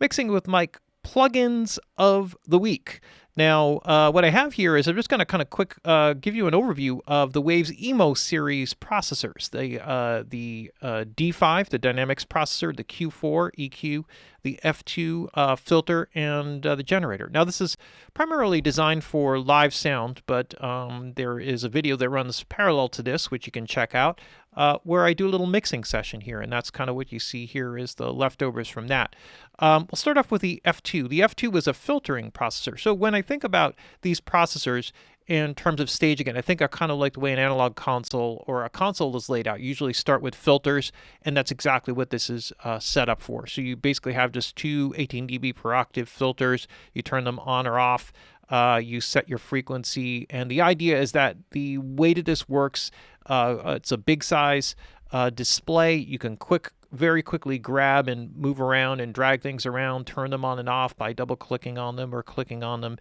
Mixing with Mike plugins of the week. Now, what I have here is I'm just going to kind of quick give you an overview of the Waves eMo series processors. The D5, the dynamics processor, the Q4 EQ, the F2 filter, and the generator. Now, this is primarily designed for live sound, but there is a video that runs parallel to this, which you can check out, where I do a little mixing session here, and that's kind of what you see here is the leftovers from that. We'll start off with the F2. The F2 is a filtering processor. So when I think about these processors in terms of staging it, I think I kind of like the way an analog console or a console is laid out. You usually start with filters, and that's exactly what this is set up for. So you basically have just two 18 dB per octave filters. You turn them on or off. You set your frequency, and the idea is that the way that this works, it's a big size display. You can very quickly grab and move around and drag things around, turn them on and off by double-clicking on them or clicking on them.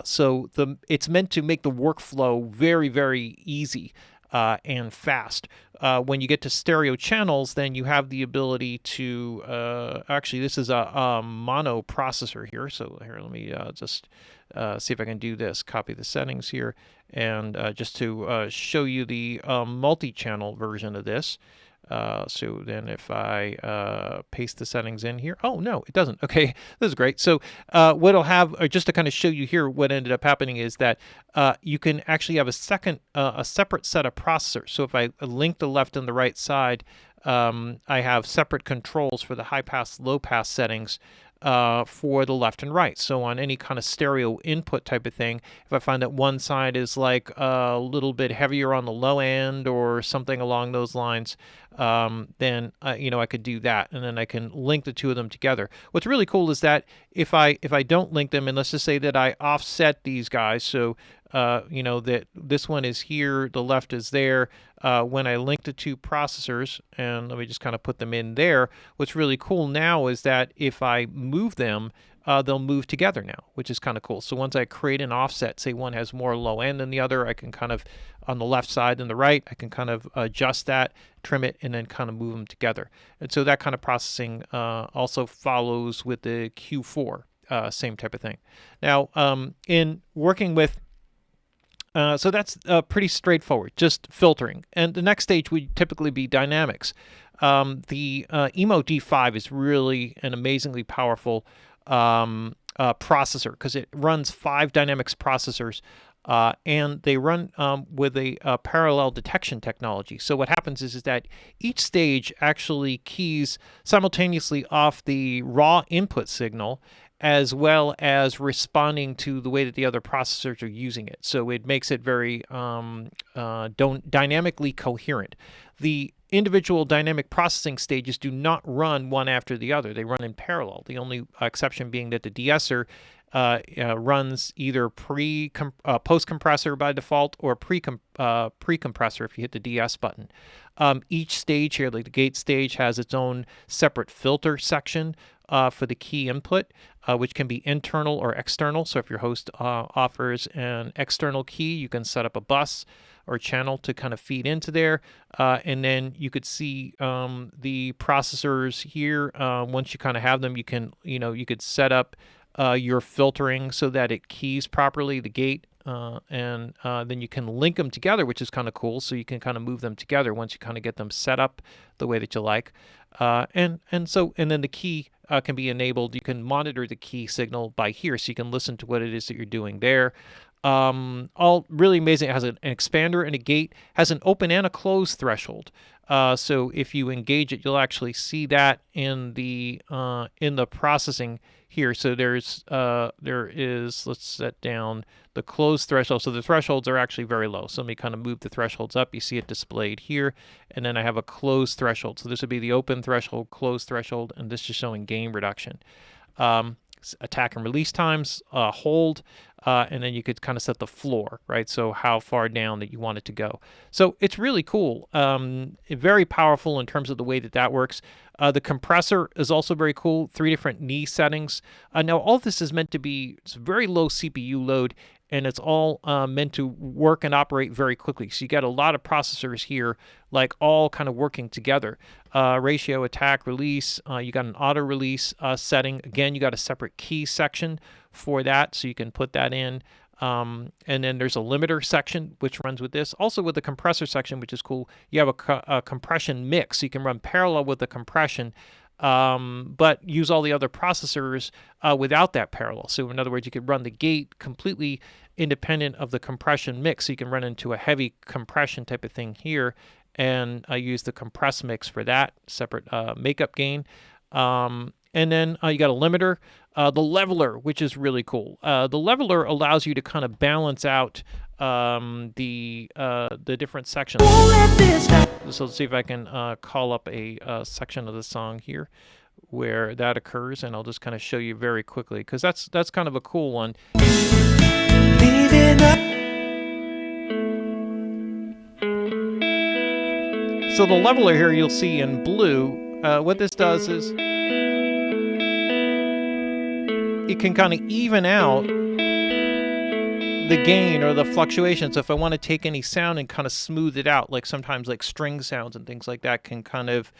So it's meant to make the workflow very, very easy and fast. When you get to stereo channels, then you have the ability to actually, this is a mono processor here. So here, let me just see if I can do this. Copy the settings here, and just to show you the multi-channel version of this. So then if I paste the settings in here, oh no, it doesn't. Okay, this is great. So what I'll have, or just to kind of show you here, what ended up happening is that you can actually have a separate set of processors. So if I link the left and the right side, I have separate controls for the high pass, low pass settings for the left and right. So on any kind of stereo input type of thing, if I find that one side is like a little bit heavier on the low end or something along those lines, then I could do that, and then I can link the two of them together. What's really cool is that if I don't link them, and let's just say that I offset these guys, so that this one is here, the left is there. When I link the two processors, and let me just kind of put them in there, what's really cool now is that if I move them, they'll move together now, which is kind of cool. So once I create an offset, say one has more low end than the other, I can kind of, on the left side and the right, I can kind of adjust that, trim it, and then kind of move them together. And so that kind of processing also follows with the Q4, same type of thing. Now, in working with so that's pretty straightforward, just filtering. And the next stage would typically be dynamics. The eMo D5 is really an amazingly powerful processor because it runs 5 dynamics processors, and they run with a parallel detection technology. So what happens is that each stage actually keys simultaneously off the raw input signal as well as responding to the way that the other processors are using it. So it makes it very dynamically coherent. The individual dynamic processing stages do not run one after the other. They run in parallel. The only exception being that the de-esser runs either post-compressor by default or pre-compressor if you hit the DS button. Each stage here, like the gate stage, has its own separate filter section for the key input, which can be internal or external. So if your host offers an external key, you can set up a bus or channel to kind of feed into there. And then you could see the processors here. Once you kind of have them, you could set up your filtering so that it keys properly the gate, and then you can link them together, which is kind of cool. So you can kind of move them together once you kind of get them set up the way that you like. And then the key can be enabled. You can monitor the key signal by here, so you can listen to what it is that you're doing there. All really amazing. It has an expander and a gate, has an open and a close threshold. So if you engage it, you'll actually see that in the processing here. So there is, let's set down the close threshold. So the thresholds are actually very low. So let me kind of move the thresholds up. You see it displayed here. And then I have a close threshold. So this would be the open threshold, close threshold, and this is showing gain reduction. Attack and release times, hold, and then you could kind of set the floor, right? So how far down that you want it to go. So it's really cool, very powerful in terms of the way that works. The compressor is also very cool, 3 different knee settings. Now all this is meant to be, it's very low CPU load, and it's all meant to work and operate very quickly. So you got a lot of processors here, like all kind of working together. Ratio, attack, release. You got an auto release setting. Again, you got a separate key section for that, so you can put that in. And then there's a limiter section which runs with this. Also with the compressor section, which is cool, you have a compression mix. So you can run parallel with the compression, but use all the other processors without that parallel. So in other words, you could run the gate completely independent of the compression mix. So you can run into a heavy compression type of thing here, and use the compress mix for that, separate makeup gain. And then you got a limiter, the leveler, which is really cool. The leveler allows you to kind of balance out the different sections. So let's see if I can call up a section of the song here where that occurs, and I'll just kind of show you very quickly, because that's kind of a cool one. So the leveler here you'll see in blue, what this does is it can kind of even out the gain or the fluctuations. So if I want to take any sound and kind of smooth it out, like sometimes like string sounds and things like that can kind of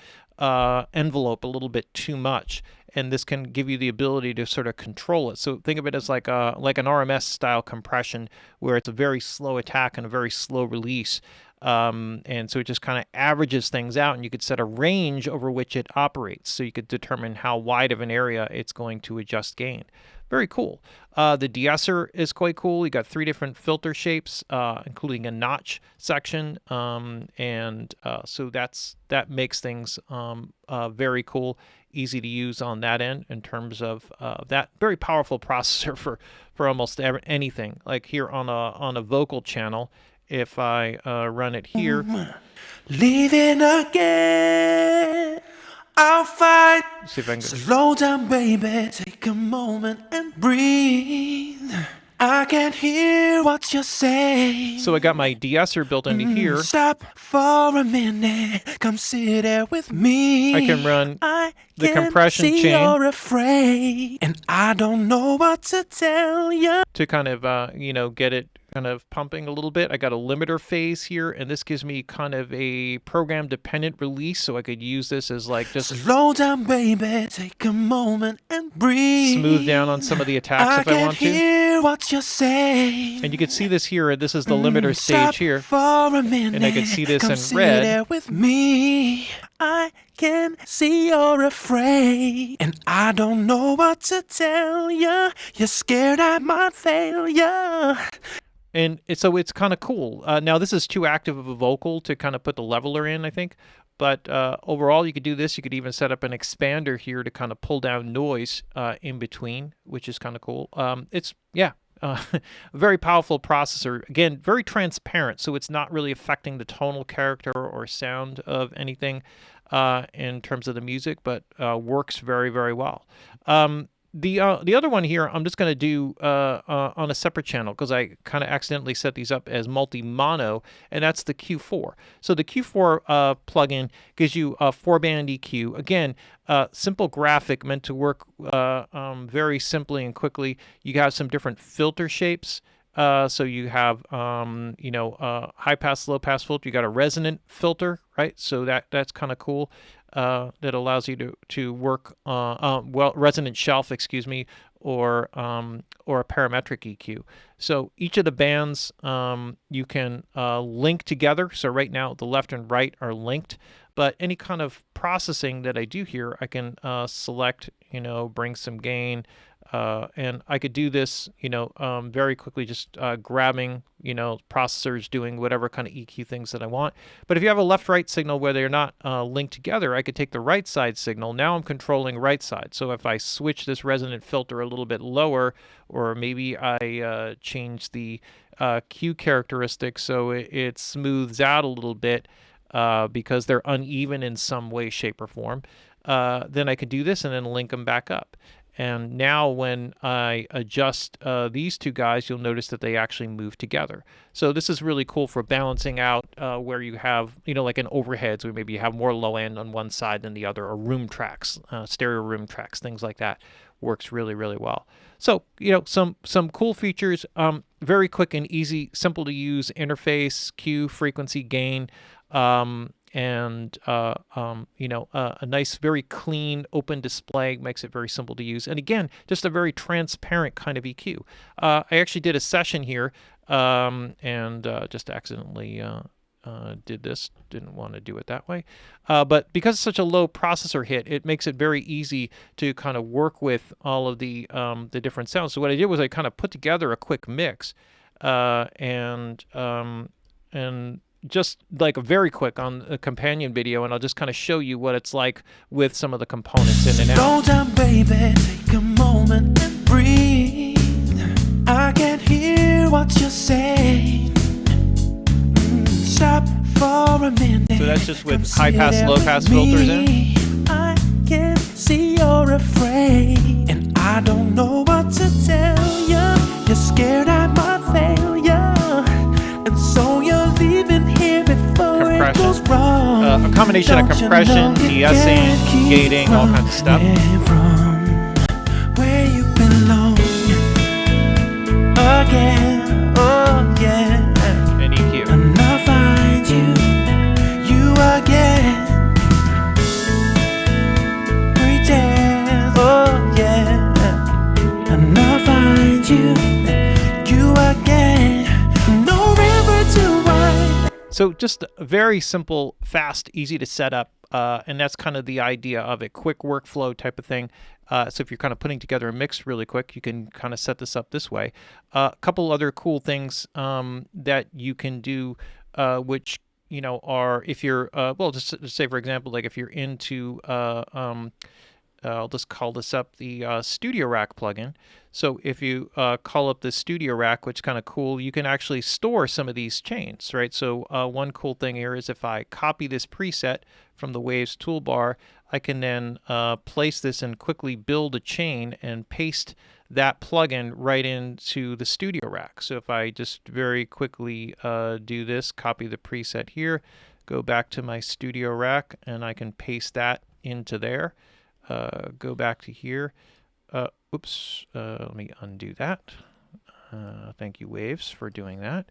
envelope a little bit too much, and this can give you the ability to sort of control it. So think of it as like an RMS style compression, where it's a very slow attack and a very slow release. And so it just kind of averages things out, and you could set a range over which it operates, so you could determine how wide of an area it's going to adjust gain. Very cool. The de-esser is quite cool. You got 3 different filter shapes, including a notch section, and so that makes things very cool, easy to use on that end in terms of that very powerful processor for almost anything. Like here on a vocal channel, if I run it here, leaving again, I'll fight. See if I can Slow down, baby, take a moment and breathe. I can't hear what you're saying. So I got my de-esser built into here. Stop for a minute, come sit there with me. I can run the compression see chain. You're afraid, and I don't know what to tell you. To kind of get it kind of pumping a little bit. I got a limiter phase here, and this gives me kind of a program dependent release, so I could use this as like just slow down, baby, take a moment and breathe. Smooth down on some of the attacks if I want to. Hear what you're saying. And you can see this here. This is the limiter stage here, for a minute, and I can see this come in sit red. There with me. I can see you're afraid, and I don't know what to tell you. You're scared I might fail you. And so it's kind of cool. Now, this is too active of a vocal to kind of put the leveler in, I think. But overall, you could do this. You could even set up an expander here to kind of pull down noise in between, which is kind of cool. It's, yeah, a very powerful processor. Again, very transparent, so it's not really affecting the tonal character or sound of anything in terms of the music, but works very, very well. The other one here, I'm just going to do on a separate channel, because I kind of accidentally set these up as multi-mono, and that's the Q4. So the Q4 plugin gives you a 4-band EQ. Again, simple graphic meant to work very simply and quickly. You have some different filter shapes. So you have, high pass, low pass filter. You got a resonant filter, right? So that's kind of cool. That allows you to work resonant shelf, or a parametric EQ. So each of the bands you can link together. So right now the left and right are linked, but any kind of processing that I do here, I can select, bring some gain. And I could do this, very quickly, just grabbing, processors, doing whatever kind of EQ things that I want. But if you have a left-right signal where they're not linked together, I could take the right side signal. Now I'm controlling right side. So if I switch this resonant filter a little bit lower, or maybe I change the Q characteristics so it smooths out a little bit because they're uneven in some way, shape, or form, then I could do this and then link them back up. And now when I adjust these two guys, you'll notice that they actually move together. So this is really cool for balancing out where you have, like in overheads, where maybe you have more low end on one side than the other, or room tracks, stereo room tracks, things like that. Works really, really well. So, some cool features. very quick and easy, simple to use interface, cue, frequency, gain, and a nice, very clean, open display makes it very simple to use. And again, just a very transparent kind of EQ. I actually did a session here, and just accidentally did this. Didn't want to do it that way. But because it's such a low processor hit, it makes it very easy to kind of work with all of the different sounds. So what I did was I kind of put together a quick mix, and just like a very quick on a companion video, and I'll just kind of show you what it's like with some of the components in and out. Slow down, baby, take a moment and breathe. I can't hear what you're saying. Stop for a minute. So that's just with high pass, low pass filters in. I can see you're afraid, and I don't know what to tell you. You're scared I might fail you, and so you're leaving here before it goes wrong. A combination of compression, de-essing, gating, all kinds of stuff. Where you belong again, oh yeah. And EQ. And I'll find you again. Pretend, oh yeah. And I'll find you again. No river to ride. So just very simple, fast, easy to set up, and that's kind of the idea of it. Quick workflow type of thing. So if you're kind of putting together a mix really quick, you can kind of set this up this way. A couple other cool things that you can do, which are if you're just say for example, like if you're into I'll just call this up the Studio Rack plugin. So if you call up the Studio Rack, which is kind of cool, you can actually store some of these chains, right? So one cool thing here is if I copy this preset from the Waves toolbar, I can then place this and quickly build a chain and paste that plugin right into the Studio Rack. So if I just very quickly do this, copy the preset here, go back to my Studio Rack, and I can paste that into there. Go back to here. Let me undo that. Thank you, Waves, for doing that.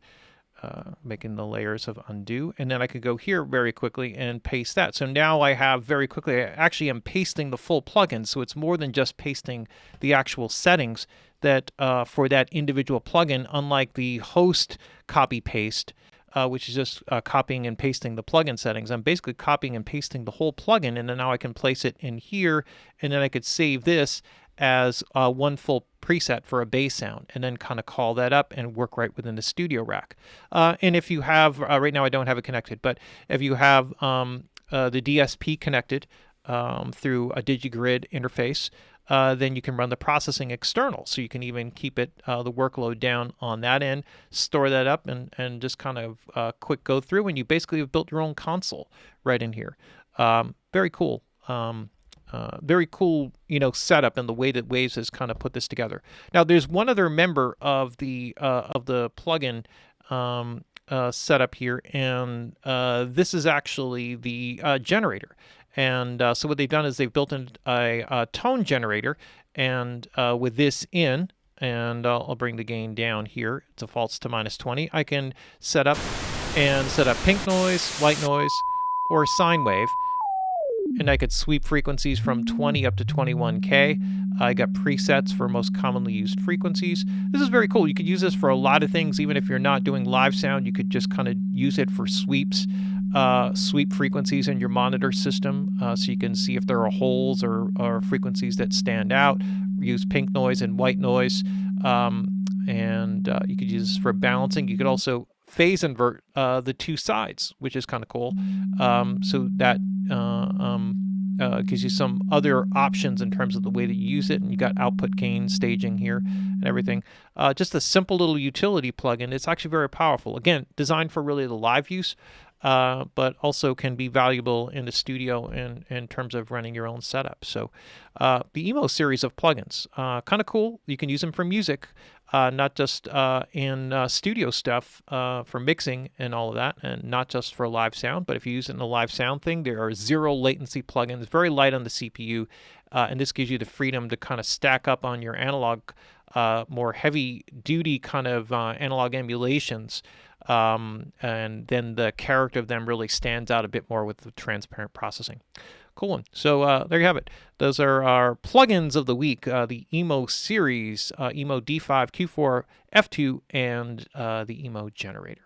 Making the layers of undo. And then I could go here very quickly and paste that. So now I have very quickly, I actually am pasting the full plugin. So it's more than just pasting the actual settings that for that individual plugin, unlike the host copy paste, which is just copying and pasting the plugin settings. I'm basically copying and pasting the whole plugin, and then now I can place it in here, and then I could save this as one full preset for a bass sound, and then kind of call that up and work right within the Studio Rack. And if you have, right now I don't have it connected, but if you have the DSP connected through a DigiGrid interface, then you can run the processing external. So you can even keep it the workload down on that end, store that up, and just kind of quick go through, and you basically have built your own console right in here. Very cool. Very cool, setup and the way that Waves has kind of put this together. Now, there's one other member of the plugin setup here, and this is actually the generator. And so what they've done is they've built in a tone generator, and with this in, and I'll bring the gain down here. It defaults to -20. I can set up pink noise, white noise, or sine wave. And I could sweep frequencies from 20 up to 21K. I got presets for most commonly used frequencies. This is very cool. You could use this for a lot of things. Even if you're not doing live sound, you could just kind of use it for sweeps, sweep frequencies in your monitor system, so you can see if there are holes or frequencies that stand out. Use pink noise and white noise, and you could use this for balancing. You could also phase invert the two sides, which is kind of cool. So that gives you some other options in terms of the way that you use it, and you got output gain staging here and everything. Just a simple little utility plugin. It's actually very powerful. Again, designed for really the live use. but also can be valuable in the studio in terms of running your own setup. So the eMo series of plugins, kind of cool. You can use them for music, not just in studio stuff for mixing and all of that, and not just for live sound. But if you use it in a live sound thing, there are zero latency plugins, very light on the CPU, and this gives you the freedom to kind of stack up on your analog, more heavy duty kind of analog emulations. And then the character of them really stands out a bit more with the transparent processing. Cool one. So there you have it. Those are our plugins of the week, the eMo series, eMo D5, Q4, F2, and the eMo generator.